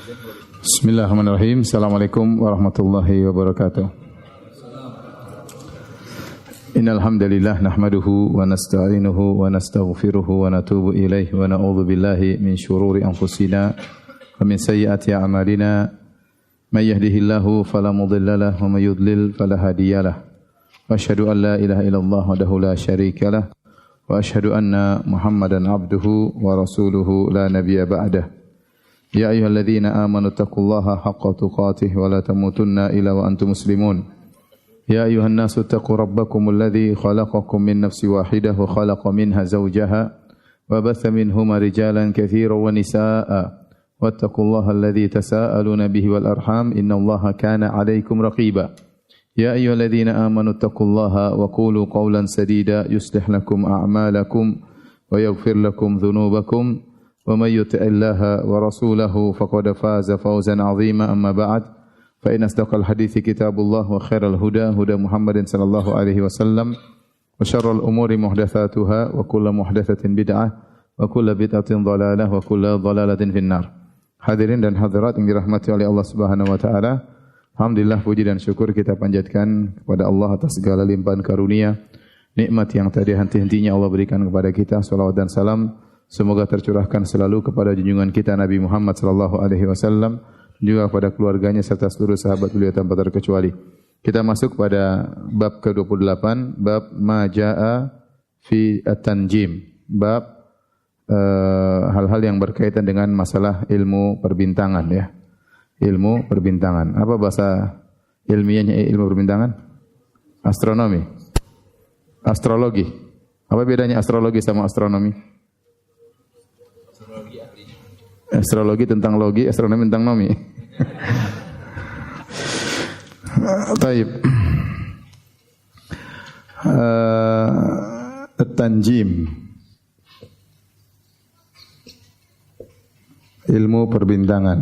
Bismillahirrahmanirrahim. Assalamualaikum warahmatullahi wabarakatuh. Innal hamdalillah nahmaduhu wa nasta'inuhu wa nastaghfiruhu wa natubu ilaihi wa na'udzu billahi min shururi anfusina wa min sayyiati a'malina. May yahdihillahu fala mudilla lahu wa may yudlil fala hadiyalah. Wa asyhadu an la ilaha illallah wahdahu la syarika lah wa asyhadu anna Muhammadan abduhu wa rasuluhu la nabiyya ba'dah. Ya ayyuhalladzina amanu taqullaha haqqa tuqatih wa la tamutunna illa wa antum muslimun. Ya ayyuhan nasu taqu rabbakumul ladzi khalaqakum min nafsin wahidah wa khalaqa minha zawjaha wa batha minhuma rijalan katsiran wa nisaa'a wattaqullaha alladzi tasaaluna bihi wal arham innallaha kana 'alaykum raqiba. Ya ayyuhalladzina amanu taqullaha wa qulu qawlan sadida yuslih lakum a'malakum wa yaghfir lakum dhunubakum. ومن يطع الله ورسوله فقد فاز فوزا عظيما أما بعد فإن أصدق الحديث كتاب الله وخير الهدى هدى محمد صلى الله عليه وسلم وشر الأمور محدثاتها وكل محدثة بدعة وكل بدعة ضلالة وكل ضلالة في النار. Hadirin dan hadirat yang dirahmati oleh Allah Subhanahu wa taala. Alhamdulillah, puji dan syukur kita panjatkan kepada Allah atas segala limpahan karunia, nikmat yang tak ada henti-hentinya Allah berikan kepada kita. Salawat dan salam semoga tercurahkan selalu kepada junjungan kita Nabi Muhammad sallallahu alaihi wasallam, juga kepada keluarganya serta seluruh sahabat beliau tanpa terkecuali. Kita masuk pada bab ke-28, bab ma jaa fi at-tanjim, bab hal-hal yang berkaitan dengan masalah ilmu perbintangan ya. Ilmu perbintangan. Apa bahasa ilmiahnya ilmu perbintangan? Astronomi. Astrologi. Apa bedanya astrologi sama astronomi? Astrologi tentang logi, astronomi tentang nomi. Taib. At-tanjim. Ilmu perbintangan.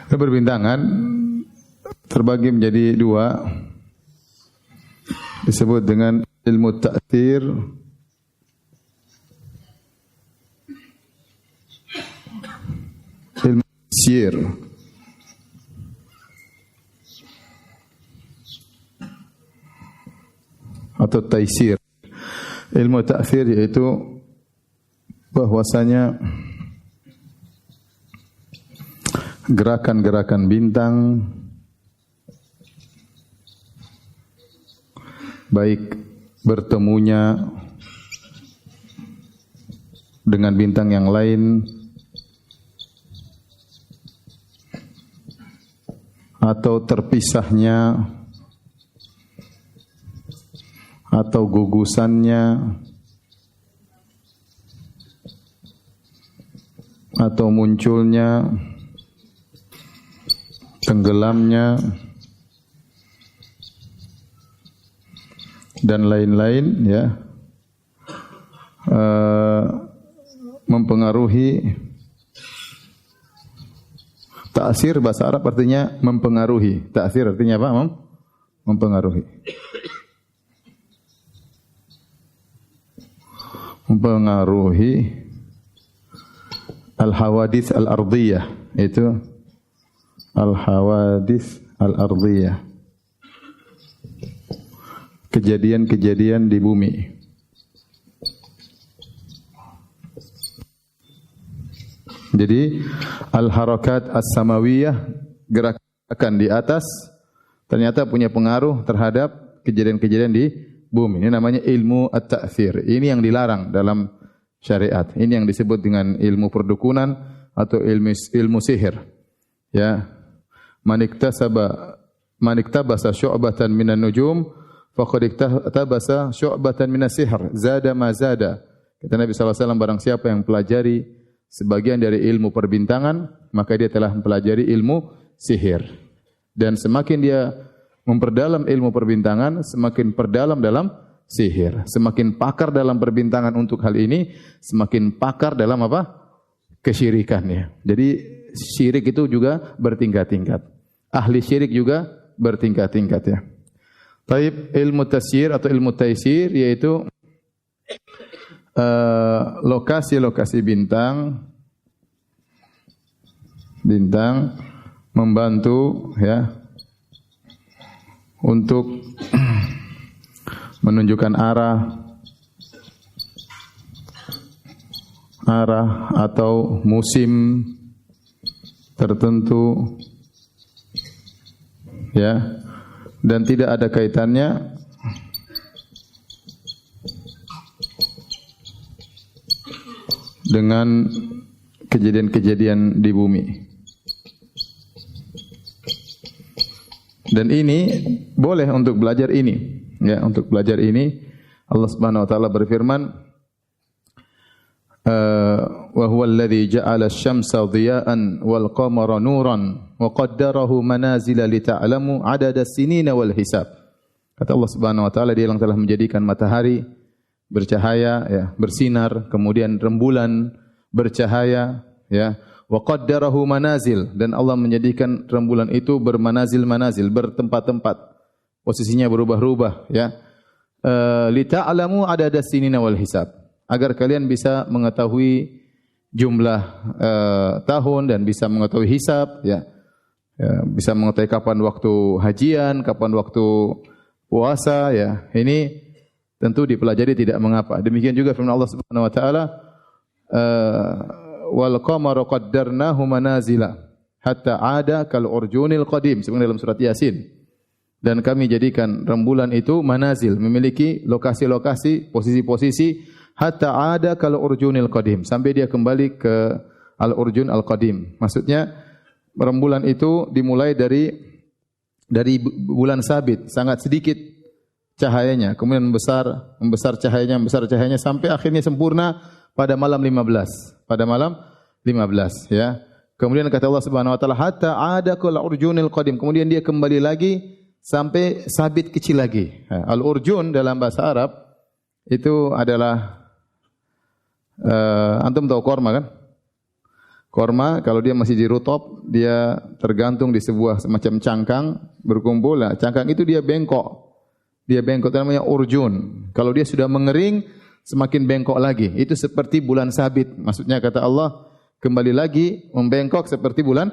Perbintangan terbagi menjadi dua, disebut dengan ilmu ta'thir ilmu taysir. Atau taysir. Ilmu ta'thir yaitu bahwasanya gerakan-gerakan bintang baik bertemunya dengan bintang yang lain atau terpisahnya atau gugusannya atau munculnya, tenggelamnya dan lain-lain ya, mempengaruhi. Ta'sir bahasa Arab artinya mempengaruhi. Ta'sir artinya apa? Mempengaruhi. Mempengaruhi al-hawadits al-ardiyah, itu al-hawadits al-ardiyah, kejadian-kejadian di bumi. Jadi al-harakat as-samawiyah, gerakan di atas, ternyata punya pengaruh terhadap kejadian-kejadian di bumi. Ini namanya ilmu at-ta'thir. Ini yang dilarang dalam syariat. Ini yang disebut dengan ilmu perdukunan atau ilmu sihir. Ya. Maniktabasa syu'batan minan nujum faqad iktabasa syu'batan minas sihr, zada ma zada. Kata Nabi SAW, barang siapa yang pelajari sebagian dari ilmu perbintangan, maka dia telah mempelajari ilmu sihir. Dan semakin dia memperdalam ilmu perbintangan, semakin perdalam dalam sihir. Semakin pakar dalam perbintangan untuk hal ini, semakin pakar dalam apa? Kesyirikannya. Jadi syirik itu juga bertingkat-tingkat. Ahli syirik juga bertingkat-tingkat ya. Taib ilmu tasyir atau ilmu taysir yaitu lokasi-lokasi bintang membantu ya untuk menunjukkan arah atau musim tertentu ya, dan tidak ada kaitannya dengan kejadian-kejadian di bumi. Dan ini boleh untuk belajar ini, ya, untuk belajar ini Allah Subhanahu wa taala berfirman, wa huwa alladhi ja'ala asy-syamsa dhiya'an wal qamara nuran wa qaddarahu manazila lita'lamu 'adada as-sinina wal hisab. Kata Allah Subhanahu wa taala, Dia yang telah menjadikan matahari bercahaya ya, bersinar, kemudian rembulan bercahaya ya, wa qaddarahu manazil, dan Allah menjadikan rembulan itu bermanazil-manazil, bertempat-tempat, posisinya berubah-ubah ya. Lita'lamu 'adada as-sinina wal hisab, agar kalian bisa mengetahui jumlah tahun dan bisa mengetahui hisab ya. Bisa mengetahui kapan waktu hajian, kapan waktu puasa ya. Ini tentu dipelajari tidak mengapa. Demikian juga firman Allah Subhanahu wa taala, wal qamara qaddarnahu manazila hatta 'ada kal urjunil qadim, sebagaimana dalam surat Yasin. Dan kami jadikan rembulan itu manazil, memiliki lokasi-lokasi, posisi-posisi, hatta 'ada kal urjunil qadim, sampai dia kembali ke al urjun al qadim. Maksudnya rembulan itu dimulai dari bulan sabit, sangat sedikit cahayanya, kemudian membesar cahayanya sampai akhirnya sempurna pada malam 15. Pada malam 15 ya. Kemudian kata Allah Subhanahu wa taala, hatta 'ada kal urjunil qadim, kemudian dia kembali lagi sampai sabit kecil lagi. Al urjun dalam bahasa Arab itu adalah antum tahu korma kan? Korma kalau dia masih di rutop, dia tergantung di sebuah semacam cangkang berkumpul. Nah, cangkang itu dia bengkok. Dia bengkok, itu namanya urjun. Kalau dia sudah mengering, semakin bengkok lagi. Itu seperti bulan sabit. Maksudnya kata Allah, kembali lagi membengkok seperti bulan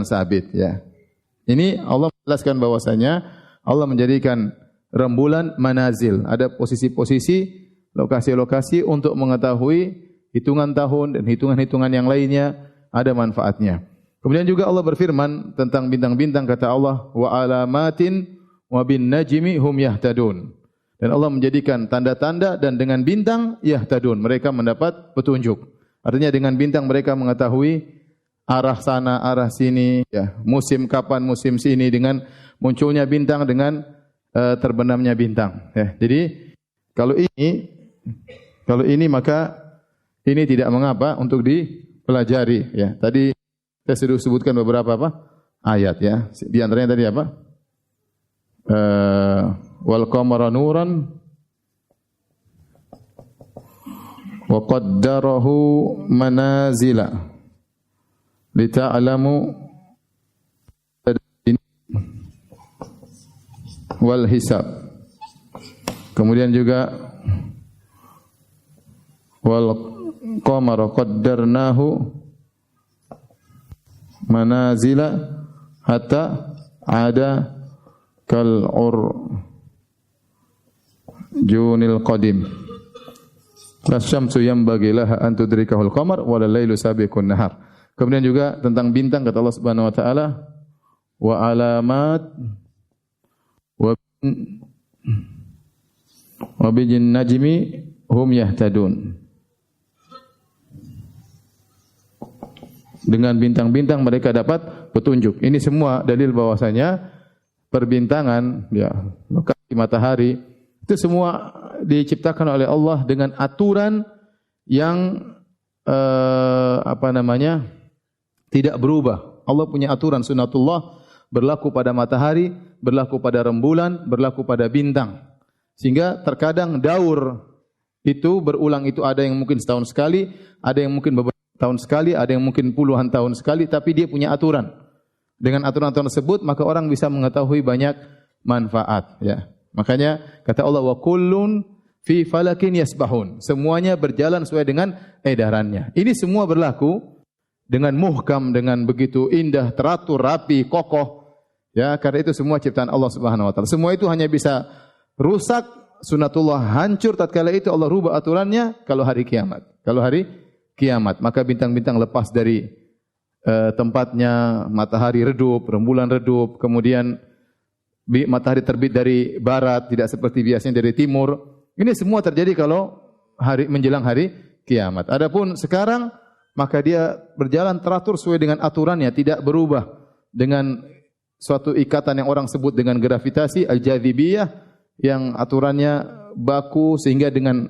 sabit ya. Ini Allah menjelaskan bahwasanya Allah menjadikan rembulan manazil, ada posisi-posisi, lokasi-lokasi untuk mengetahui hitungan tahun dan hitungan-hitungan yang lainnya, ada manfaatnya. Kemudian juga Allah berfirman tentang bintang-bintang, kata Allah, wa alamatin wa bin najmi hum yahtadun. Dan Allah menjadikan tanda-tanda, dan dengan bintang yahtadun, mereka mendapat petunjuk. Artinya dengan bintang mereka mengetahui arah sana, arah sini, ya, musim kapan, musim sini, dengan munculnya bintang, dengan terbenamnya bintang. Ya. Jadi kalau ini maka ini tidak mengapa untuk dipelajari. Ya. Tadi saya sudah sebutkan beberapa ayat ya. Di antaranya tadi apa? Wal qamara nuran wa qaddarahu manazila lita'lamu wal hisab. Kemudian juga wal qamara qaddarnahu manazila hatta 'ada kal urjunil qadim. Las-syamsu yanbaghi laha an tudrikahul qamar wa al-lailu sabiqun nahar. Kemudian juga tentang bintang, kata Allah Subhanahu wa taala, wa alamat wa bin najmi hum yahtadun. Dengan bintang-bintang mereka dapat petunjuk. Ini semua dalil bahwasanya perbintangan, ya, lokasi matahari itu semua diciptakan oleh Allah dengan aturan yang tidak berubah. Allah punya aturan sunnatullah, berlaku pada matahari, berlaku pada rembulan, berlaku pada bintang. Sehingga terkadang daur itu berulang, itu ada yang mungkin setahun sekali, ada yang mungkin beberapa tahun sekali, ada yang mungkin puluhan tahun sekali, tapi dia punya aturan. Dengan aturan-aturan tersebut, maka orang bisa mengetahui banyak manfaat. Ya. Makanya kata Allah, wa kullun fi falakin yasbahun. Semuanya berjalan sesuai dengan edarannya. Ini semua berlaku dengan muhkam, dengan begitu indah, teratur, rapi, kokoh. Ya, karena itu semua ciptaan Allah Subhanahu wa taala. Semua itu hanya bisa rusak, sunatullah hancur tatkala itu Allah rubah aturannya kalau hari kiamat. Kalau hari kiamat, maka bintang-bintang lepas dari tempatnya, matahari redup, rembulan redup, kemudian matahari terbit dari barat, tidak seperti biasanya dari timur. Ini semua terjadi kalau menjelang hari kiamat. Adapun sekarang, maka dia berjalan teratur sesuai dengan aturannya, tidak berubah dengan suatu ikatan yang orang sebut dengan gravitasi al-jadzibiyah, yang aturannya baku sehingga dengan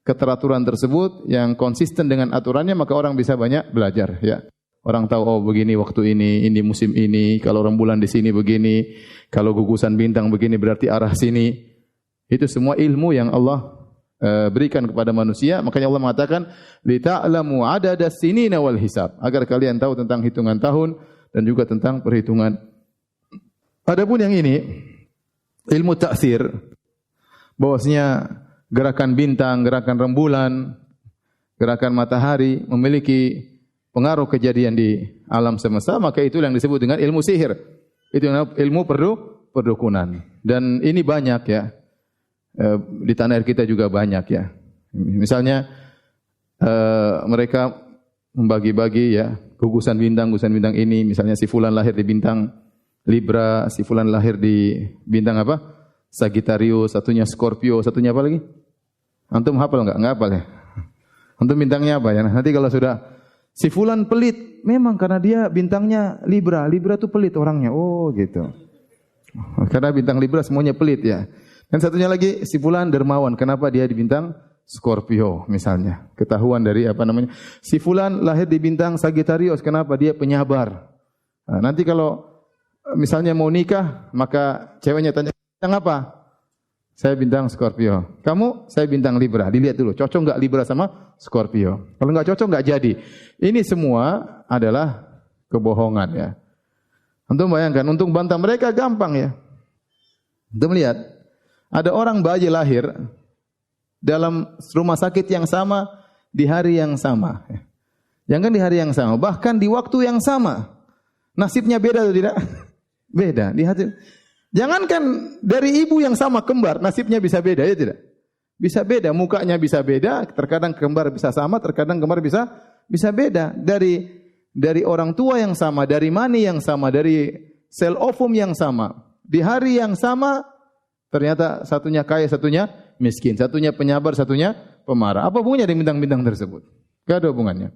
keteraturan tersebut yang konsisten dengan aturannya, maka orang bisa banyak belajar. Ya, orang tahu oh begini waktu ini musim ini, kalau rembulan di sini begini, kalau gugusan bintang begini berarti arah sini. Itu semua ilmu yang Allah berikan kepada manusia. Makanya Allah mengatakan lita'lamu adadas sinina wal hisab, agar kalian tahu tentang hitungan tahun dan juga tentang perhitungan. Adapun yang ini ilmu ta'thir, bahwasanya gerakan bintang, gerakan rembulan, gerakan matahari memiliki pengaruh kejadian di alam semesta, maka itu yang disebut dengan ilmu sihir. Itu ilmu perdukunan. Dan ini banyak ya. Di tanah air kita juga banyak ya. Misalnya mereka membagi-bagi ya gugusan bintang ini. Misalnya si fulan lahir di bintang Libra, si fulan lahir di bintang apa? Sagittarius, satunya Scorpio, satunya apa lagi? Antum hafal enggak? Enggak hafal ya. Antum bintangnya apa ya? Nanti kalau sudah si fulan pelit, memang karena dia bintangnya Libra. Libra itu pelit orangnya. Oh gitu. Karena bintang Libra semuanya pelit ya. Dan satunya lagi si fulan dermawan. Kenapa dia di bintang Scorpio misalnya? Ketahuan dari apa namanya? Si fulan lahir di bintang Sagittarius. Kenapa dia penyabar? Nah, nanti kalau misalnya mau nikah, maka ceweknya tanya, bintang apa? Saya bintang Scorpio. Kamu? Saya bintang Libra. Dilihat dulu, cocok enggak Libra sama Scorpio? Kalau enggak cocok enggak jadi. Ini semua adalah kebohongan ya. Antum bayangkan, untuk bantah mereka gampang ya. Antum lihat, ada orang bayi lahir dalam rumah sakit yang sama di hari yang sama. Jangan di hari yang sama, bahkan di waktu yang sama. Nasibnya beda atau tidak? Beda. Jangankan dari ibu yang sama kembar, nasibnya bisa beda ya tidak? Bisa beda, mukanya bisa beda, terkadang kembar bisa sama, terkadang kembar bisa beda. Dari orang tua yang sama, dari mani yang sama, dari sel ovum yang sama. Di hari yang sama ternyata satunya kaya, satunya miskin, satunya penyabar, satunya pemarah. Apa hubungannya dengan bintang-bintang tersebut? Tidak ada hubungannya.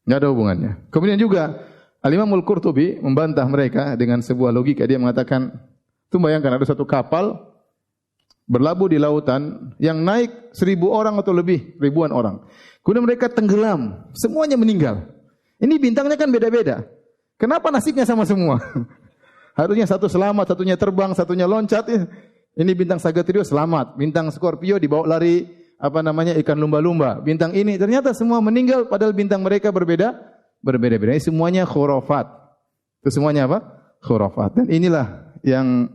Tidak ada hubungannya. Kemudian juga Al-Imam Al-Qurtubi membantah mereka dengan sebuah logika. Dia mengatakan, itu bayangkan ada satu kapal berlabuh di lautan yang naik 1.000 orang atau lebih, ribuan orang. Kemudian mereka tenggelam, semuanya meninggal. Ini bintangnya kan beda-beda. Kenapa nasibnya sama semua? Harusnya satu selamat, satunya terbang, satunya loncat. Ini bintang Sagittarius selamat, bintang Scorpio dibawa lari ikan lumba-lumba. Bintang ini ternyata semua meninggal padahal bintang mereka berbeda-beda. Ini semuanya khurafat. Itu semuanya apa? Khurafat. Dan inilah yang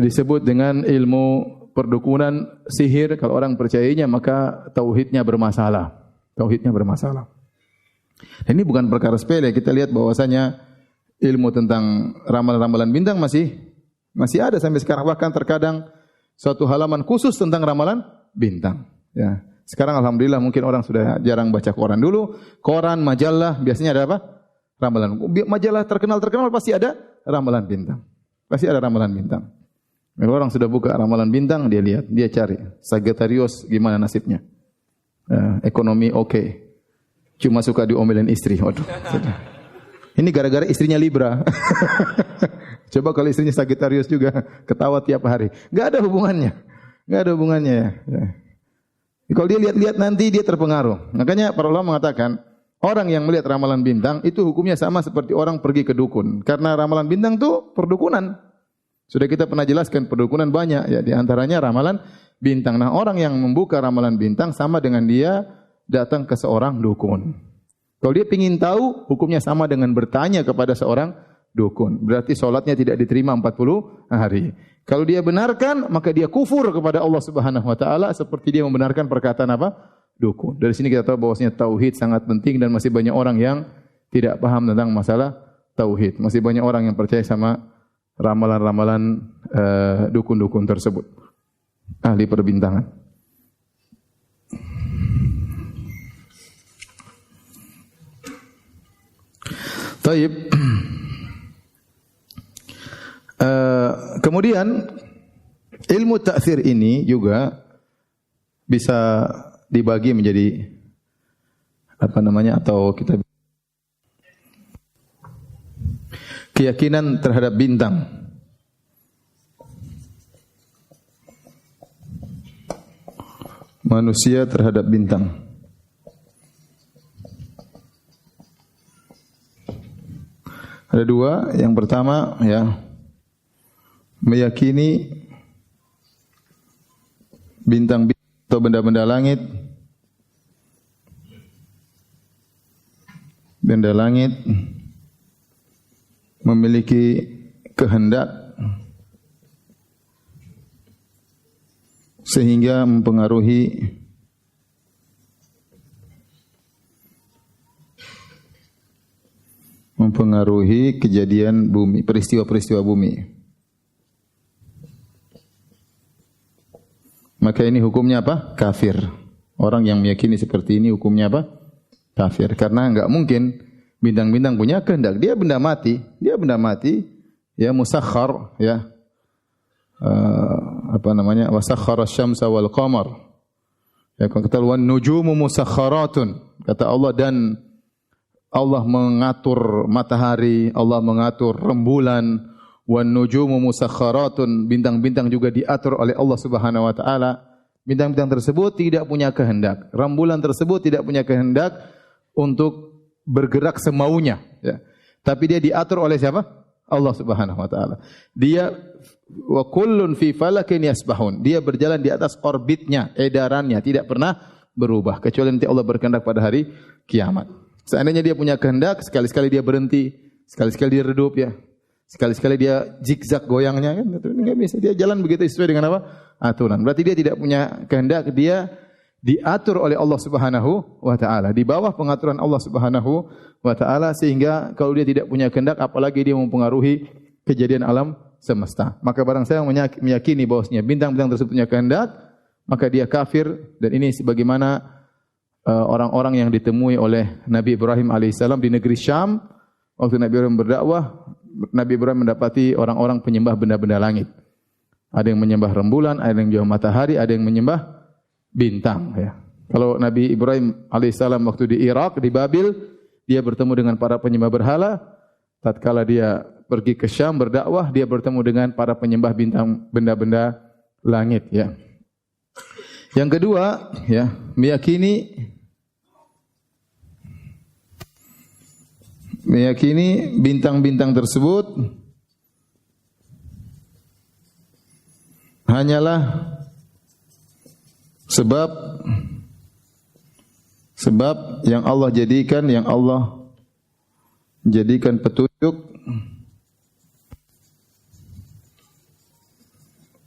disebut dengan ilmu perdukunan sihir. Kalau orang percayainya maka tauhidnya bermasalah. Tauhidnya bermasalah. Dan ini bukan perkara sepele. Kita lihat bahwasanya ilmu tentang ramalan-ramalan bintang masih ada sampai sekarang, bahkan terkadang suatu halaman khusus tentang ramalan bintang. Ya. Sekarang alhamdulillah mungkin orang sudah jarang baca koran. Dulu koran, majalah biasanya ada apa? Ramalan. Majalah terkenal pasti ada ramalan bintang. Pasti ada ramalan bintang. Kalau orang sudah buka ramalan bintang, dia lihat, dia cari Sagittarius gimana nasibnya. Ekonomi oke. Cuma suka diomelin istri. Waduh. Ini gara-gara istrinya Libra. Coba kalau istrinya Sagittarius juga ketawa tiap hari. Enggak ada hubungannya. Enggak ada hubungannya ya. Kalau dia lihat-lihat nanti dia terpengaruh. Makanya para ulama mengatakan orang yang melihat ramalan bintang itu hukumnya sama seperti orang pergi ke dukun. Karena ramalan bintang itu perdukunan. Sudah kita pernah jelaskan perdukunan banyak ya, di antaranya ramalan bintang. Nah, orang yang membuka ramalan bintang sama dengan dia datang ke seorang dukun. Kalau dia ingin tahu, hukumnya sama dengan bertanya kepada seorang dukun. Berarti salatnya tidak diterima 40 hari. Kalau dia benarkan, maka dia kufur kepada Allah Subhanahu wa taala seperti dia membenarkan perkataan apa? Dukun. Dari sini kita tahu bahwasanya tauhid sangat penting dan masih banyak orang yang tidak paham tentang masalah tauhid. Masih banyak orang yang percaya sama ramalan-ramalan dukun-dukun tersebut. Ahli perbintangan. Taib. Kemudian ilmu ta'thir ini juga bisa dibagi menjadi apa namanya, atau kita keyakinan terhadap bintang. Manusia terhadap bintang. Ada dua. Yang pertama ya, meyakini bintang atau benda-benda langit, benda langit memiliki kehendak sehingga mempengaruhi kejadian bumi, peristiwa-peristiwa bumi. Maka ini hukumnya apa? Kafir. Orang yang meyakini seperti ini hukumnya apa? Kafir. Karena enggak mungkin bintang-bintang punya kehendak. Dia benda mati, ya musakhkhar, ya. Wasakhkhara asy-syamsa wal qamar. Ya, kata wan nujumu musakhkharatun. Kata Allah, dan Allah mengatur matahari, Allah mengatur rembulan, wan nujumu musakhkharatun, bintang-bintang juga diatur oleh Allah Subhanahu wa taala. Bintang-bintang tersebut tidak punya kehendak. Rembulan tersebut tidak punya kehendak untuk bergerak semaunya, ya. Tapi dia diatur oleh siapa? Allah Subhanahu wa taala. Dia wa kullun fi falakin yasbahun. Dia berjalan di atas orbitnya, edarannya tidak pernah berubah kecuali nanti Allah berkehendak pada hari kiamat. Seandainya dia punya kehendak, sekali-sekali dia berhenti, sekali-sekali dia redup, ya. Sekali-sekali dia zigzag goyangnya, kan? Enggak bisa. Dia jalan begitu sesuai dengan apa? Aturan. Berarti dia tidak punya kehendak, dia diatur oleh Allah Subhanahu wa taala, di bawah pengaturan Allah Subhanahu wa taala, sehingga kalau dia tidak punya kehendak apalagi dia mempengaruhi kejadian alam semesta. Maka barang siapa meyakini bahwasanya bintang-bintang tersebut punya kehendak, maka dia kafir. Dan ini sebagaimana orang-orang yang ditemui oleh Nabi Ibrahim alaihissalam di negeri Syam. Waktu Nabi Ibrahim berdakwah, Nabi Ibrahim mendapati orang-orang penyembah benda-benda langit. Ada yang menyembah rembulan, ada yang menyembah matahari, ada yang menyembah bintang, ya. Kalau Nabi Ibrahim alaihissalam waktu di Irak, di Babil, dia bertemu dengan para penyembah berhala. Tatkala dia pergi ke Syam berdakwah, dia bertemu dengan para penyembah bintang, benda-benda langit, ya. Yang kedua, ya, meyakini bintang-bintang tersebut hanyalah sebab yang Allah jadikan petunjuk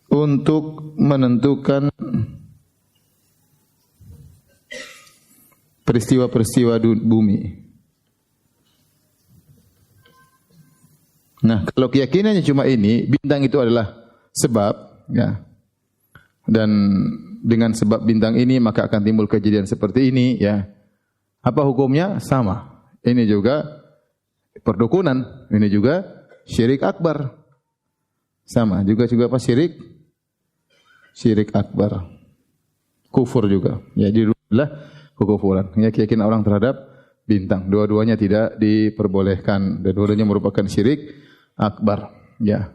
untuk menentukan peristiwa-peristiwa bumi. Nah, kalau keyakinannya cuma ini, bintang itu adalah sebab, ya. Dan dengan sebab bintang ini maka akan timbul kejadian seperti ini, ya. Apa hukumnya? Sama. Ini juga perdukunan, ini juga syirik akbar. Sama, juga apa syirik? Syirik akbar. Kufur juga. Ya, adalah kekufuran. Ya, keyakinan orang terhadap bintang. Dua-duanya tidak diperbolehkan dan dua-duanya merupakan syirik akbar, ya.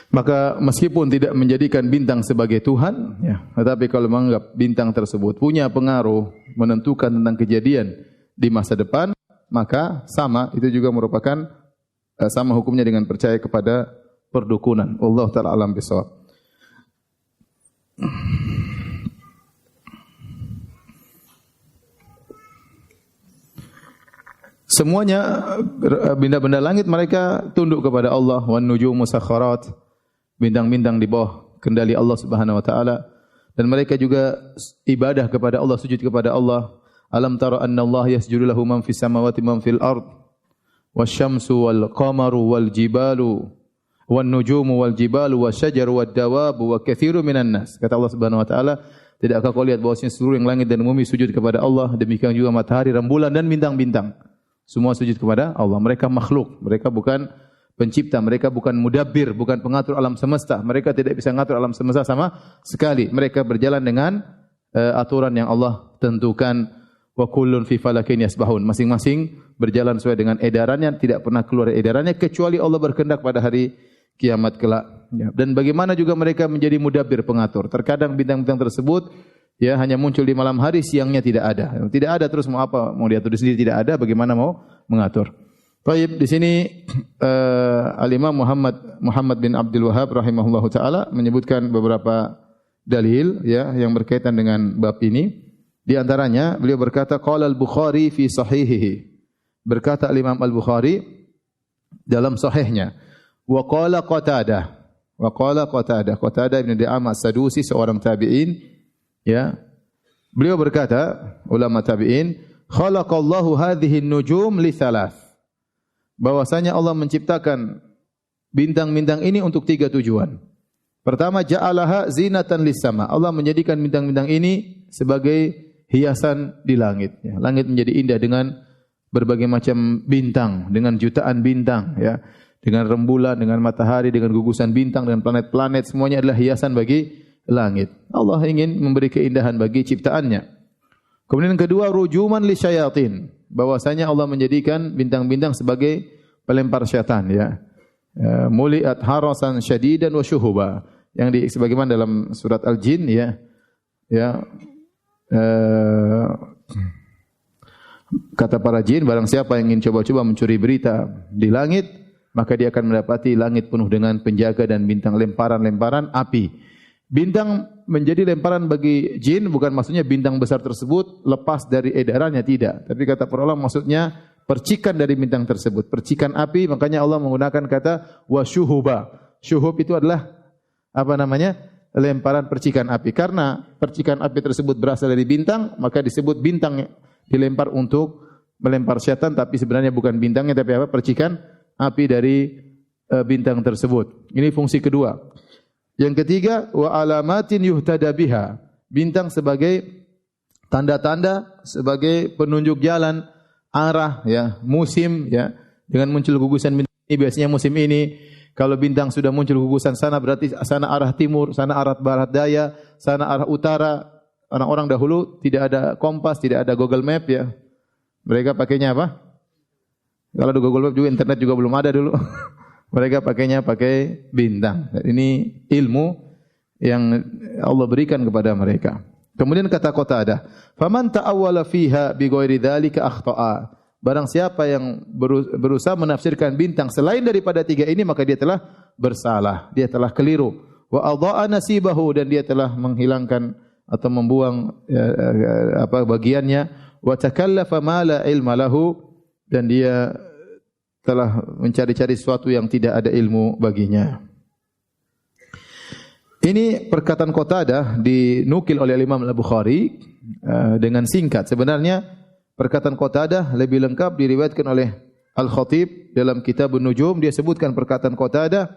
Maka meskipun tidak menjadikan bintang sebagai Tuhan, ya, tetapi kalau menganggap bintang tersebut punya pengaruh menentukan tentang kejadian di masa depan, maka sama, itu juga merupakan sama hukumnya dengan percaya kepada perdukunan. Wallahu ta'ala alam bisawab. Semuanya benda-benda langit mereka tunduk kepada Allah. Wan nujumu musakharat, bintang-bintang di bawah kendali Allah Subhanahu wa taala, dan mereka juga ibadah kepada Allah, sujud kepada Allah. Alam tara anna Allah yasjudu lahu man fis samawati man fil ard wasyamsu wal qamaru wal jibalu wan nujumu wal jibalu wasyajaru wad dawabu wa katsirun minan nas. Kata Allah Subhanahu wa taala, tidakkah kau lihat bahwasanya seluruh yang langit dan bumi sujud kepada Allah, demikian juga matahari, rembulan dan bintang-bintang. Semua sujud kepada Allah. Mereka makhluk, mereka bukan pencipta, mereka bukan mudabbir, bukan pengatur alam semesta. Mereka tidak bisa mengatur alam semesta sama sekali. Mereka berjalan dengan aturan yang Allah tentukan. Wa kullun fi falakin yasbahun. Masing-masing berjalan sesuai dengan edarannya, tidak pernah keluar dari edarannya kecuali Allah berkehendak pada hari kiamat kelak. Dan bagaimana juga mereka menjadi mudabbir, pengatur. Terkadang bintang-bintang tersebut ya hanya muncul di malam hari, siangnya tidak ada. Tidak ada, terus mau apa? Mau diatur sendiri tidak ada, bagaimana mau mengatur? Baik, di sini Al-Imam Muhammad bin Abdul Wahhab rahimahullahu taala menyebutkan beberapa dalil ya yang berkaitan dengan bab ini. Di antaranya beliau berkata qala Al-Bukhari fi sahihihi. Berkata Al-Imam Al-Bukhari dalam sahihnya, wa qala Qatadah. Qatadah bin Di'amah As-Sadusi, seorang tabi'in. Ya, beliau berkata, ulama tabi'in, khalaqallahu hadhihi an-nujum li thalath. Bahwasanya Allah menciptakan bintang-bintang ini untuk 3 tujuan. Pertama, ja'alaha zinatan lis-sama. Allah menjadikan bintang-bintang ini sebagai hiasan di langit. Ya, langit menjadi indah dengan berbagai macam bintang, dengan jutaan bintang, ya, dengan rembulan, dengan matahari, dengan gugusan bintang, dengan planet-planet, semuanya adalah hiasan bagi langit. Allah ingin memberi keindahan bagi ciptaannya. Kemudian yang kedua, rujuman li syayatin. Bahwasanya Allah menjadikan bintang-bintang sebagai pelempar syaitan, ya. Muliat harasan syadidan wa syuhuba. Yang sebagaimana dalam surat Al-Jin, ya. Ya. Kata para jin, barang siapa yang ingin coba-coba mencuri berita di langit, maka dia akan mendapati langit penuh dengan penjaga dan bintang, lemparan-lemparan api. Bintang menjadi lemparan bagi jin bukan maksudnya bintang besar tersebut lepas dari edarannya, tidak. Tapi kata para ulama maksudnya percikan dari bintang tersebut, percikan api. Makanya Allah menggunakan kata wasyuhuba. Syuhub itu adalah apa namanya? Lemparan percikan api. Karena percikan api tersebut berasal dari bintang, maka disebut bintang dilempar untuk melempar syaitan, tapi sebenarnya bukan bintangnya tapi apa? Percikan api dari bintang tersebut. Ini fungsi kedua. Yang ketiga, wa alamatin yuhtada biha. Bintang sebagai tanda-tanda, sebagai penunjuk jalan, arah, ya, musim, ya. Dengan muncul gugusan bintang ini, biasanya musim ini, kalau bintang sudah muncul gugusan sana, berarti sana arah timur, sana arah barat daya, sana arah utara. Orang-orang dahulu tidak ada kompas, tidak ada Google Map, ya. Mereka pakainya apa? Kalau ada Google Map juga, internet juga belum ada dulu. Mereka pakai bintang. Ini ilmu yang Allah berikan kepada mereka. Kemudian kata Qatadah, "Faman ta'awwala fiha bi ghairi dzalika akhta'a." Barang siapa yang berusaha menafsirkan bintang selain daripada 3 ini, maka dia telah bersalah, dia telah keliru. Wa adha'a nasibahu, dan dia telah menghilangkan atau membuang bagiannya. Wa takallafa ma la ilma lahu, dan dia telah mencari-cari sesuatu yang tidak ada ilmu baginya. Ini perkataan Qatadah dinukil oleh Imam Al-Bukhari dengan singkat. Sebenarnya perkataan Qatadah lebih lengkap diriwayatkan oleh Al-Khatib dalam Kitab An-Nujum. Dia sebutkan perkataan Qatadah,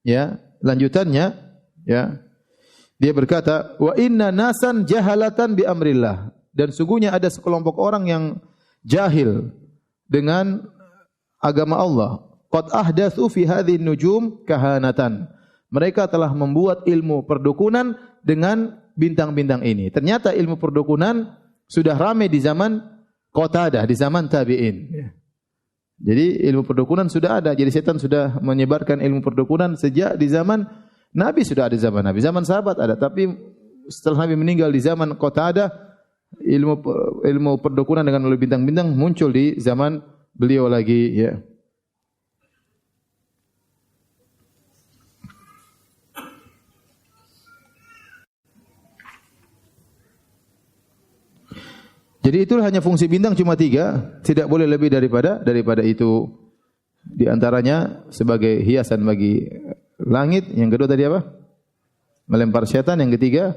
ya, lanjutannya, ya. Dia berkata, "Wa inna nasan jahalatan bi amrillah." Dan sungguhnya ada sekelompok orang yang jahil dengan agama Allah. Qad ahdatsu fi hadhihi nujum kahanatan. Mereka telah membuat ilmu perdukunan dengan bintang-bintang ini. Ternyata ilmu perdukunan sudah ramai di zaman Qatadah, di zaman tabi'in. Jadi ilmu perdukunan sudah ada. Jadi setan sudah menyebarkan ilmu perdukunan sejak di zaman Nabi, sudah ada zaman Nabi. Zaman sahabat ada. Tapi setelah Nabi meninggal di zaman Qatadah, ilmu perdukunan dengan melalui bintang-bintang muncul di zaman beliau lagi, ya. Jadi itu hanya fungsi bintang cuma 3, tidak boleh lebih daripada itu. Di antaranya sebagai hiasan bagi langit, yang kedua tadi apa? Melempar syaitan, yang ketiga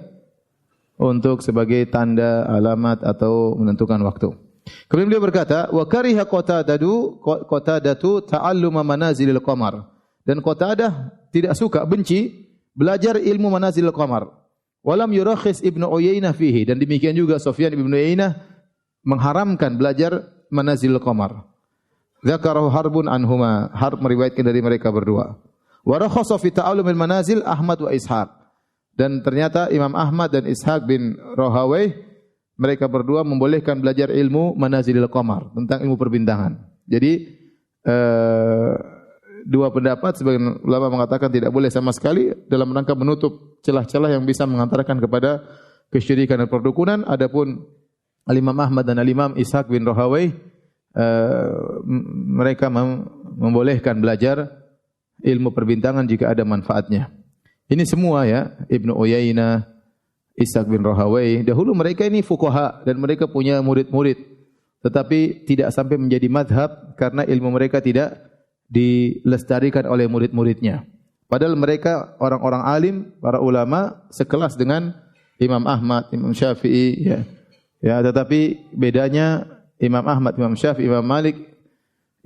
untuk sebagai tanda, alamat atau menentukan waktu. Kemudian beliau berkata, wa kariha Qatadatu ta'alluma manazilil qamar. Dan Qatadah tidak suka, benci belajar ilmu manazilil qamar. Walam yurakhis Ibnu Uyainah fihi, dan demikian juga Sufyan Ibnu Uyainah mengharamkan belajar manazilil qamar. Dzakarahu Harbun anhuma, Harb meriwayatkan dari mereka berdua. Wa rakhasa fi ta'allumil manazil Ahmad wa Ishaq. Dan ternyata Imam Ahmad dan Ishaq bin Rahawayh, mereka berdua membolehkan belajar ilmu manazilil qamar, tentang ilmu perbintangan. Jadi dua pendapat, sebagian ulama mengatakan tidak boleh sama sekali dalam rangka menutup celah-celah yang bisa mengantarkan kepada kesyirikan dan perdukunan. Adapun Al-Imam Ahmad dan Al-Imam Ishaq bin Rahawayh, mereka membolehkan belajar ilmu perbintangan jika ada manfaatnya. Ini semua ya, Ibnu Uyainah, Ishaq bin Rahawayh, dahulu mereka ini fuqaha dan mereka punya murid-murid, tetapi tidak sampai menjadi madhab karena ilmu mereka tidak dilestarikan oleh murid-muridnya. Padahal mereka orang-orang alim, para ulama sekelas dengan Imam Ahmad, Imam Syafi'i ya. Ya, tetapi bedanya Imam Ahmad, Imam Syafi'i, Imam Malik,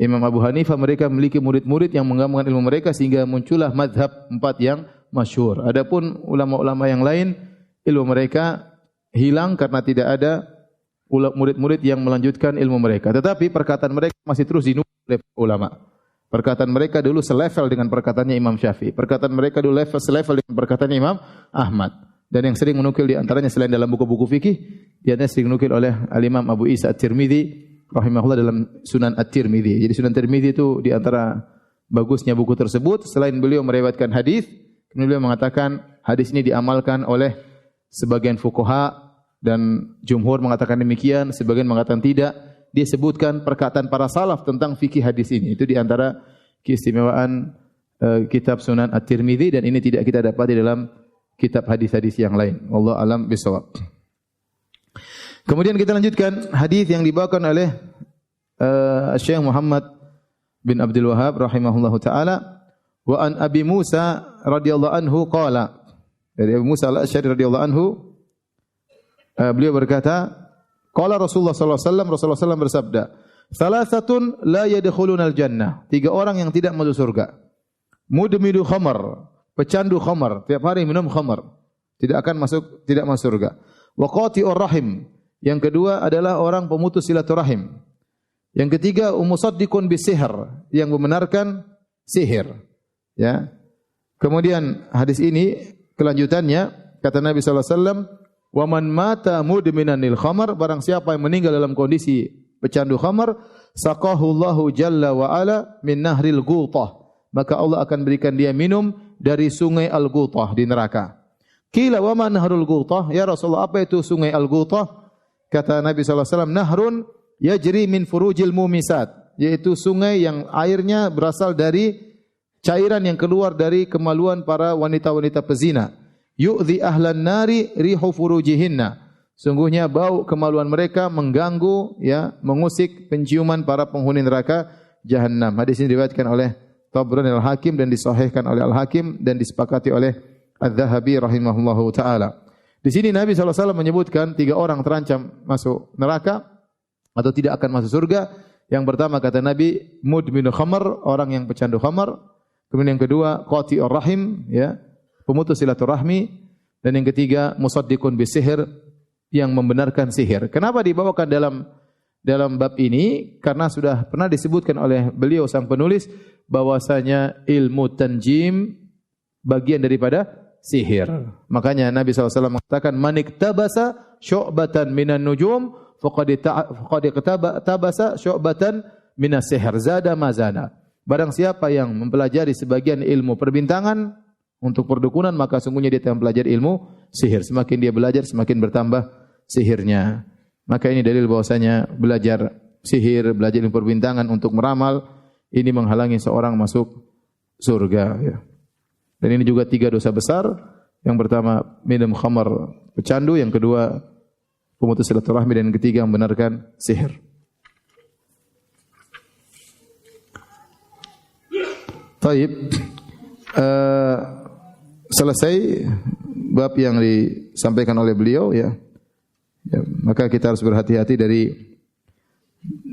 Imam Abu Hanifah, mereka memiliki murid-murid yang menggabungkan ilmu mereka sehingga muncullah mazhab 4 yang masyhur. Adapun ulama-ulama yang lain, ilmu mereka hilang karena tidak ada murid-murid yang melanjutkan ilmu mereka. Tetapi perkataan mereka masih terus dinukil oleh ulama. Perkataan mereka dulu selevel dengan perkataannya Imam Syafi'i. Perkataan mereka dulu selevel dengan perkataannya Imam Ahmad. Dan yang sering menukil di antaranya selain dalam buku-buku fikih, di antaranya sering menukil oleh Al-Imam Abu Isa At-Tirmidzi rahimahullah dalam Sunan At-Tirmidzi. Jadi Sunan Tirmidzi itu di antara bagusnya buku tersebut, selain beliau meriwayatkan hadis, beliau mengatakan hadis ini diamalkan oleh sebagian fuqaha dan jumhur mengatakan demikian, sebagian mengatakan tidak. Dia sebutkan perkataan para salaf tentang fikih hadis ini. Itu di antara keistimewaan kitab Sunan At-Tirmidzi, dan ini tidak kita dapati dalam kitab hadis-hadis yang lain. Wallahu alam bisawab. Kemudian kita lanjutkan hadis yang dibawakan oleh Syekh Muhammad bin Abdul Wahhab rahimahullahu taala, wa an Abi Musa radhiyallahu anhu qala, dari Abu Musa Al-Asy'ari radhiyallahu anhu, beliau berkata, qala Rasulullah sallallahu alaihi wasallam, Rasulullah sallallahu bersabda, salasatun la yadkhulunal jannah, 3 orang yang tidak masuk surga. Mudmidu khamar, pecandu khamar, tiap hari minum khamar, tidak masuk surga. Wa qati'ur rahim, yang kedua adalah orang pemutus silaturahim. Yang ketiga musaddiqun bisihir, yang membenarkan sihir. Ya. Kemudian hadis ini kelanjutannya, kata Nabi sallallahu alaihi wasallam, wa man mata mudminanil khamar, barang siapa yang meninggal dalam kondisi pecandu khamar, saqahu Allahu jalla wa ala min nahril ghutah, maka Allah akan berikan dia minum dari sungai Al-Ghutah di neraka. Qila wa ma nahrul ghutah, ya Rasulullah, apa itu sungai Al-Ghutah? Kata Nabi sallallahu alaihi wasallam, nahrun yajri min furujil mumisat, yaitu sungai yang airnya berasal dari cairan yang keluar dari kemaluan para wanita-wanita pezina. Yu'dhi ahlan nari rihu furujihinna, sungguhnya bau kemaluan mereka mengganggu, ya, mengusik penciuman para penghuni neraka Jahannam. Hadis ini diriwayatkan oleh Tabrani Al-Hakim dan disahihkan oleh Al-Hakim dan disepakati oleh Adz-Dzahabi rahimahullahu taala. Di sini Nabi SAW menyebutkan 3 orang terancam masuk neraka atau tidak akan masuk surga. Yang pertama kata Nabi, mudminu khamar, orang yang pecandu khamar. Kemudian yang kedua, qati'ur rahim, ya, pemutus silaturahmi. Dan yang ketiga, musaddiqun bisihir, yang membenarkan sihir. Kenapa dibawakan dalam bab ini? Karena sudah pernah disebutkan oleh beliau sang penulis bahwasanya ilmu tanjim bagian daripada sihir. Makanya Nabi SAW mengatakan, manik tabasa syu'batan minan nujum faqad tabasa syu'batan minas sihir zada mazana. Barang siapa yang mempelajari sebagian ilmu perbintangan untuk perdukunan, maka sungguhnya dia telah mempelajari ilmu sihir. Semakin dia belajar, semakin bertambah sihirnya. Maka ini dalil bahwasanya belajar sihir, belajar ilmu perbintangan untuk meramal, ini menghalangi seorang masuk surga, ya. Dan ini juga 3 dosa besar. Yang pertama minum khamar, pecandu. Yang kedua pemutus silaturahmi, dan yang ketiga membenarkan sihir. Taib, selesai bab yang disampaikan oleh beliau ya, maka kita harus berhati-hati dari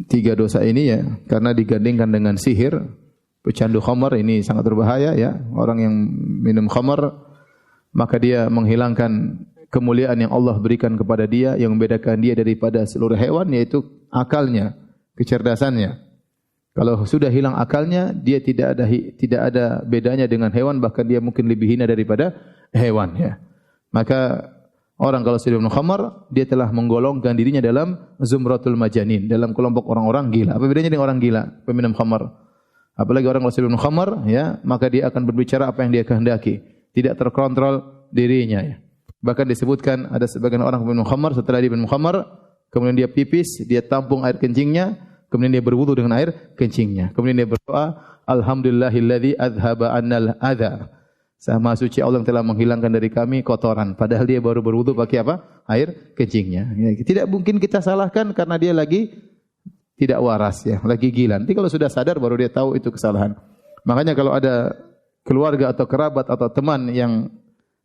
3 dosa ini ya, karena digandingkan dengan sihir. Pecandu khamar ini sangat berbahaya ya. Orang yang minum khamar maka dia menghilangkan kemuliaan yang Allah berikan kepada dia, yang membedakan dia daripada seluruh hewan, yaitu akalnya, kecerdasannya. Kalau sudah hilang akalnya, dia tidak ada bedanya dengan hewan, bahkan dia mungkin lebih hina daripada hewan ya. Maka orang kalau sudah minum khamar, dia telah menggolongkan dirinya dalam zumratul majanin, dalam kelompok orang-orang gila. Apa bedanya dengan orang gila, peminum khamar? Apalagi orang kalau sudah minum khamar ya, maka dia akan berbicara apa yang dia kehendaki, tidak terkontrol dirinya ya. Bahkan disebutkan ada sebagian orang minum khamar, setelah dia minum khamar, kemudian dia pipis, dia tampung air kencingnya, kemudian dia berwudu dengan air kencingnya. Kemudian dia berdoa, Alhamdulillahilladzi adhaba annal adza. Sama suci Allah yang telah menghilangkan dari kami kotoran. Padahal dia baru berwudu pakai apa? Air kencingnya. Ya, tidak mungkin kita salahkan karena dia lagi tidak waras ya, lagi gila. Nanti kalau sudah sadar baru dia tahu itu kesalahan. Makanya kalau ada keluarga atau kerabat atau teman yang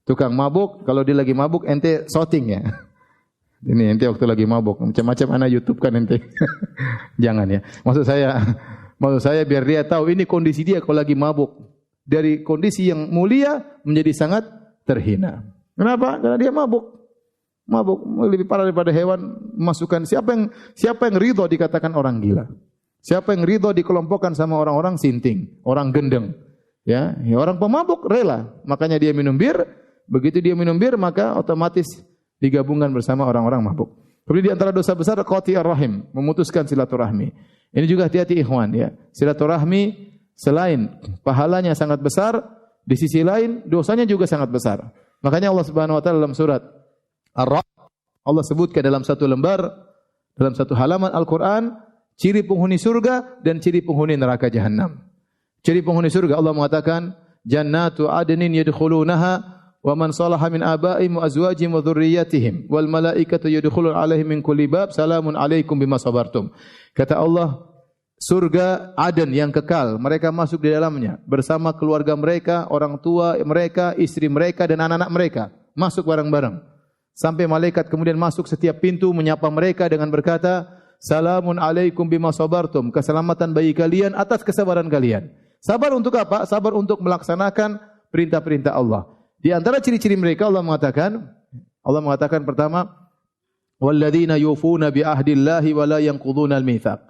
tukang mabuk, kalau dia lagi mabuk ente shooting ya. Ini ente waktu lagi mabuk, macam-macam anak YouTube kan ente. Jangan ya. Maksud saya biar dia tahu ini kondisi dia kalau lagi mabuk. Dari kondisi yang mulia menjadi sangat terhina. Kenapa? Karena dia mabuk. Mabuk lebih parah daripada hewan. Masukkan siapa yang ridho dikatakan orang gila. Siapa yang ridho dikelompokkan sama orang-orang sinting, orang gendeng. Ya, orang pemabuk rela. Makanya dia minum bir. Begitu dia minum bir maka otomatis digabungkan bersama orang-orang mabuk. Kemudian di antara dosa besar qati'ar rahim, memutuskan silaturahmi. Ini juga hati-hati ikhwan ya. Silaturahmi selain pahalanya sangat besar, di sisi lain dosanya juga sangat besar. Makanya Allah Subhanahu wa taala dalam surat Ar-Ra'd Allah sebutkan dalam satu lembar, dalam satu halaman Al-Qur'an, ciri penghuni surga dan ciri penghuni neraka jahanam. Ciri penghuni surga Allah mengatakan, "Jannatu adnin yadkhulunaha wa man salaha min abaihim wa azwajihim wa dzurriyyatihim wal malaikatu yadkhuluna 'alaihim min kulli bab salamun 'alaikum bima sabartum." Kata Allah, surga Aden yang kekal, mereka masuk di dalamnya bersama keluarga mereka, orang tua mereka, istri mereka dan anak-anak mereka, masuk bareng-bareng. Sampai malaikat kemudian masuk setiap pintu menyapa mereka dengan berkata, "Salamun 'alaikum bima sabartum." Keselamatan bagi kalian atas kesabaran kalian. Sabar untuk apa? Sabar untuk melaksanakan perintah-perintah Allah. Di antara ciri-ciri mereka Allah mengatakan pertama, walladzina yufuna bi ahdillahi wa la yanquduna al-mitsaq.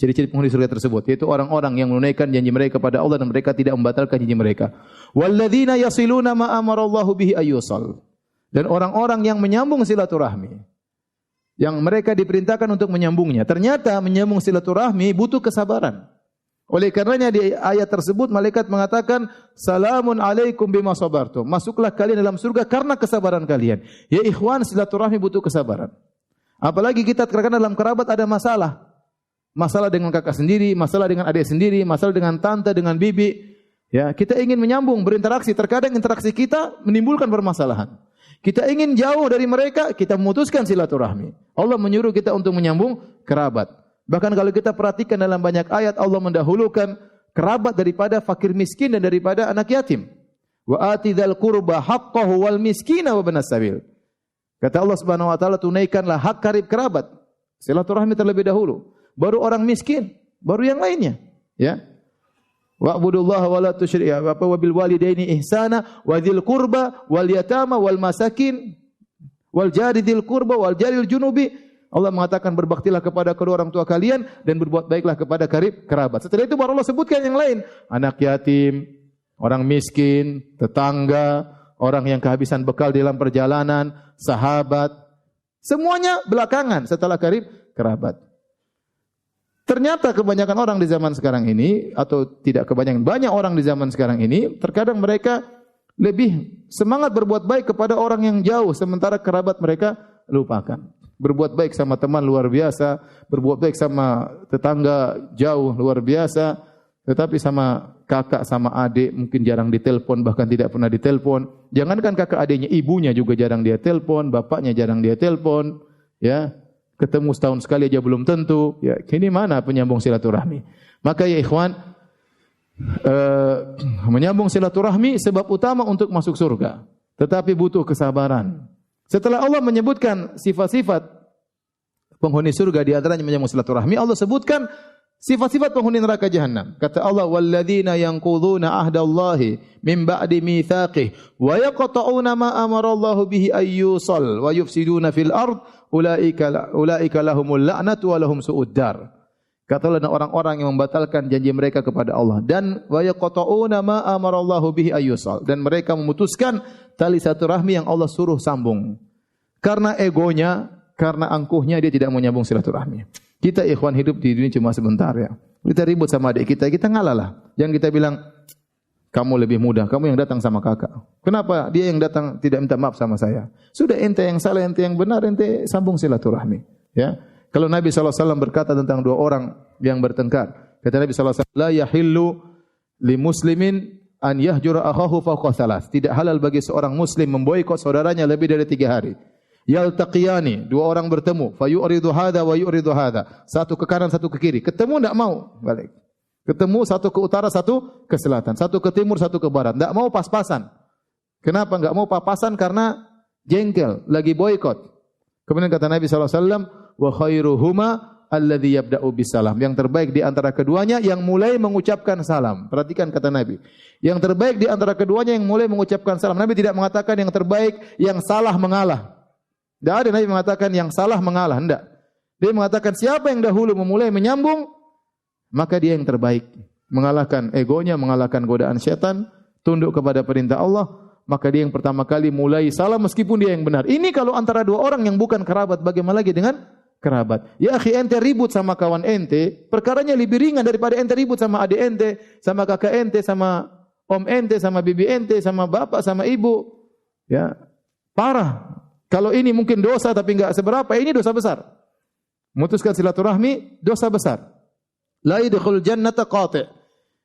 Ciri-ciri penghuni surga tersebut yaitu orang-orang yang menunaikan janji mereka kepada Allah dan mereka tidak membatalkan janji mereka. Walladzina yasiluna ma amarallahu bihi ayyusal. Dan orang-orang yang menyambung silaturahmi. Yang mereka diperintahkan untuk menyambungnya. Ternyata menyambung silaturahmi butuh kesabaran. Oleh karenanya di ayat tersebut malaikat mengatakan salamun alaikum bima sabartum. Masuklah kalian dalam surga karena kesabaran kalian. Ya ikhwan, silaturahmi butuh kesabaran. Apalagi kita terkadang dalam kerabat ada masalah. Masalah dengan kakak sendiri, masalah dengan adik sendiri, masalah dengan tante, dengan bibi. Ya, kita ingin menyambung, berinteraksi. Terkadang interaksi kita menimbulkan permasalahan. Kita ingin jauh dari mereka, kita memutuskan silaturahmi. Allah menyuruh kita untuk menyambung kerabat. Bahkan kalau kita perhatikan dalam banyak ayat Allah mendahulukan kerabat daripada fakir miskin dan daripada anak yatim. Wa atidzal qurba haqqahu wal miskina wa ibnas sabil. Kata Allah Subhanahu wa taala, tunaikanlah hak karib kerabat. Silaturahmi terlebih dahulu, baru orang miskin, baru yang lainnya, ya. Wa'budullaha wa la tusyriku wa bil walidaini ihsana wa dzil qurba wal yatama wal masakin wal jari dzil qurba wal jaril junubi. Allah mengatakan berbaktilah kepada kedua orang tua kalian dan berbuat baiklah kepada karib kerabat. Setelah itu baru Allah sebutkan yang lain. Anak yatim, orang miskin, tetangga, orang yang kehabisan bekal dalam perjalanan, sahabat. Semuanya belakangan setelah karib kerabat. Ternyata kebanyakan orang di zaman sekarang ini, atau tidak kebanyakan, banyak orang di zaman sekarang ini, terkadang mereka lebih semangat berbuat baik kepada orang yang jauh, sementara kerabat mereka lupakan. Berbuat baik sama teman luar biasa, berbuat baik sama tetangga jauh luar biasa, tetapi sama kakak sama adik mungkin jarang ditelepon, bahkan tidak pernah ditelepon. Jangankan kakak adiknya, ibunya juga jarang dia telepon, bapaknya jarang dia telepon. ya. Ketemu setahun sekali aja belum tentu. Ya, ini mana penyambung silaturahmi? Maka ya ikhwan, menyambung silaturahmi sebab utama untuk masuk surga. Tetapi butuh kesabaran. Setelah Allah menyebutkan sifat-sifat penghuni surga, di antaranya menyambung silaturahmi, Allah sebutkan sifat-sifat penghuni neraka jahanam. Kata Allah, "Walladzina yanquduna ahdallahi min ba'di mitsaqih wa yaqta'una ma amarallahu bihi ayyusal wa yufsiduna fil ard ulaika lahumul la'natu wa lahum su'ud dar." Kata Allah, orang-orang yang membatalkan janji mereka kepada Allah dan wa yaqta'una ma amarallahu bihi ayyusal, dan mereka memutuskan tali silaturahmi yang Allah suruh sambung. Karena egonya, karena angkuhnya dia tidak mau nyambung silaturahmi. Kita ikhwan hidup di dunia cuma sebentar ya. Kita ribut sama adik kita ngalah lah. Jangan kita bilang, kamu lebih muda, kamu yang datang sama kakak. Kenapa dia yang datang tidak minta maaf sama saya? Sudah ente yang salah, ente yang benar, ente sambung silaturahmi. Ya. Kalau Nabi SAW berkata tentang dua orang yang bertengkar, kata Nabi SAW, la yahillu li muslimin an yahjura akhahu fawqa thalath. Tidak halal bagi seorang muslim memboikot saudaranya lebih dari 3 hari. Yaltaqiyani, dua orang bertemu, fayuridu hadza wa yuridu hadza. Satu ke kanan, satu ke kiri. Ketemu enggak mau, balik. Ketemu satu ke utara, satu ke selatan, satu ke timur, satu ke barat. Enggak mau pas-pasan. Kenapa enggak mau pas-pasan? Karena jengkel, lagi boikot. Kemudian kata Nabi SAW, wa khairuhuma alladhi yabda'u bisalam. Yang terbaik di antara keduanya yang mulai mengucapkan salam. Perhatikan kata Nabi. Yang terbaik di antara keduanya yang mulai mengucapkan salam. Nabi tidak mengatakan yang terbaik yang salah mengalah. Tidak ada Nabi mengatakan yang salah mengalah. Tidak. Dia mengatakan siapa yang dahulu memulai menyambung, maka dia yang terbaik. Mengalahkan egonya, mengalahkan godaan syaitan, tunduk kepada perintah Allah, maka dia yang pertama kali mulai salah meskipun dia yang benar. Ini kalau antara dua orang yang bukan kerabat, bagaimana lagi dengan kerabat? Ya akhi, ente ribut sama kawan ente, perkaranya lebih ringan daripada ente ribut sama adik ente, sama kakak ente, sama om ente, sama bibi ente, sama bapak, sama ibu. Ya, parah. Kalau ini mungkin dosa tapi enggak seberapa, ini dosa besar. Memutuskan silaturahmi, dosa besar. La yadkhul jannata qati'.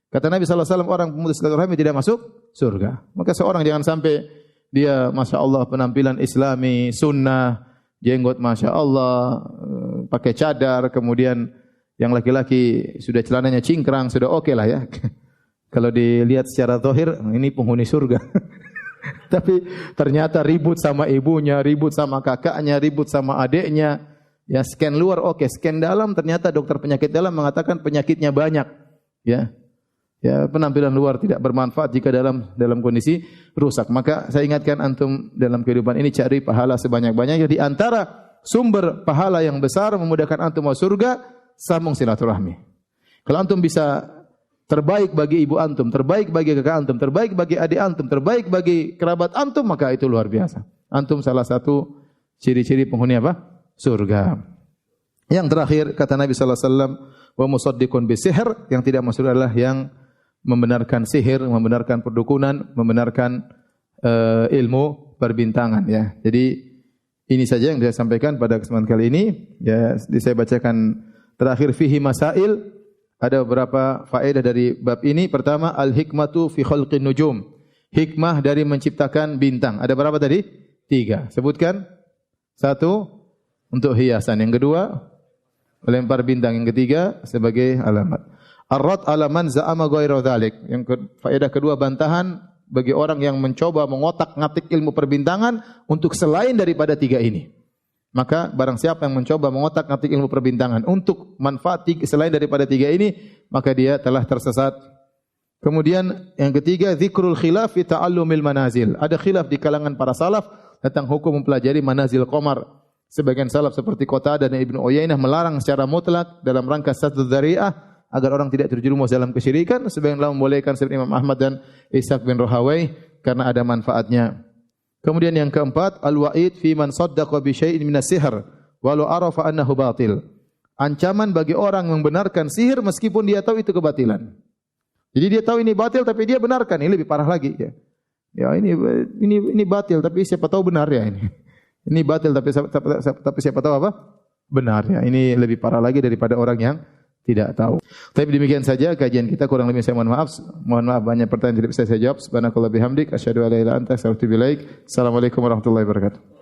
Kata Nabi SAW, orang pemutus silaturahmi tidak masuk surga. Maka seorang jangan sampai dia Masya Allah penampilan islami, sunnah, jenggot Masya Allah, pakai cadar, kemudian yang laki-laki sudah celananya cingkrang, sudah oke lah ya. Kalau dilihat secara zahir, ini penghuni surga. Tapi ternyata ribut sama ibunya, ribut sama kakaknya, ribut sama adiknya. Ya scan luar oke, scan dalam ternyata dokter penyakit dalam mengatakan penyakitnya banyak. Ya. Ya, penampilan luar tidak bermanfaat jika dalam kondisi rusak. Maka saya ingatkan antum dalam kehidupan ini cari pahala sebanyak-banyaknya. Di antara sumber pahala yang besar memudahkan antum masuk surga, sambung silaturahmi. Kalau antum bisa terbaik bagi ibu antum, terbaik bagi kakak antum, terbaik bagi adik antum, terbaik bagi kerabat antum, maka itu luar biasa. Antum salah satu ciri-ciri penghuni apa? Surga. Yang terakhir kata Nabi sallallahu alaihi wasallam, wa musaddiqun bisihr, yang tidak masuk adalah yang membenarkan sihir, membenarkan perdukunan, membenarkan ilmu perbintangan ya. Jadi ini saja yang saya sampaikan pada kesempatan kali ini. Ya, saya bacakan terakhir fihi masail. Ada beberapa faedah dari bab ini. Pertama, al-hikmatu fi khalqin nujum. Hikmah dari menciptakan bintang. Ada berapa tadi? 3. Sebutkan. 1, untuk hiasan. Yang kedua, melempar bintang. Yang ketiga, sebagai alamat. Ar-rad ala man za'ama ghairu dzalik. Yang faedah kedua, bantahan bagi orang yang mencoba mengotak-ngatik ilmu perbintangan untuk selain daripada 3 ini. Maka barang siapa yang mencoba mengotak-ngatik ilmu perbintangan untuk manfaat selain daripada 3 ini, maka dia telah tersesat. Kemudian yang ketiga, zikrul khilaf fi ta'allumil manazil. Ada khilaf di kalangan para salaf tentang hukum mempelajari manazil qamar. Sebagian salaf seperti Qatadah dan Ibnu Uyainah melarang secara mutlak dalam rangka saddud dzari'ah agar orang tidak terjerumus dalam kesyirikan. Sebagian ulama membolehkan seperti Imam Ahmad dan Ishaq bin Rahawai karena ada manfaatnya. Kemudian yang keempat, al-wa'id fi man saddaqa bi syai'in min as-sihr walau arafa annahu batil. Ancaman bagi orang yang membenarkan sihir meskipun dia tahu itu kebatilan. Jadi dia tahu ini batil tapi dia benarkan, ini lebih parah lagi ya. Ya ini batil tapi siapa tahu benar ya ini. Ini batil tapi siapa tahu apa? Benar ya. Ini lebih parah lagi daripada orang yang tidak tahu. Tapi demikian saja kajian kita, kurang lebih saya mohon maaf. Mohon maaf banyak pertanyaan tidak bisa saya jawab. Subhanakallah bihamdik asyhadu an la ilaha illa anta astaghfiruka wa atubu ilaik. Assalamualaikum warahmatullahi wabarakatuh.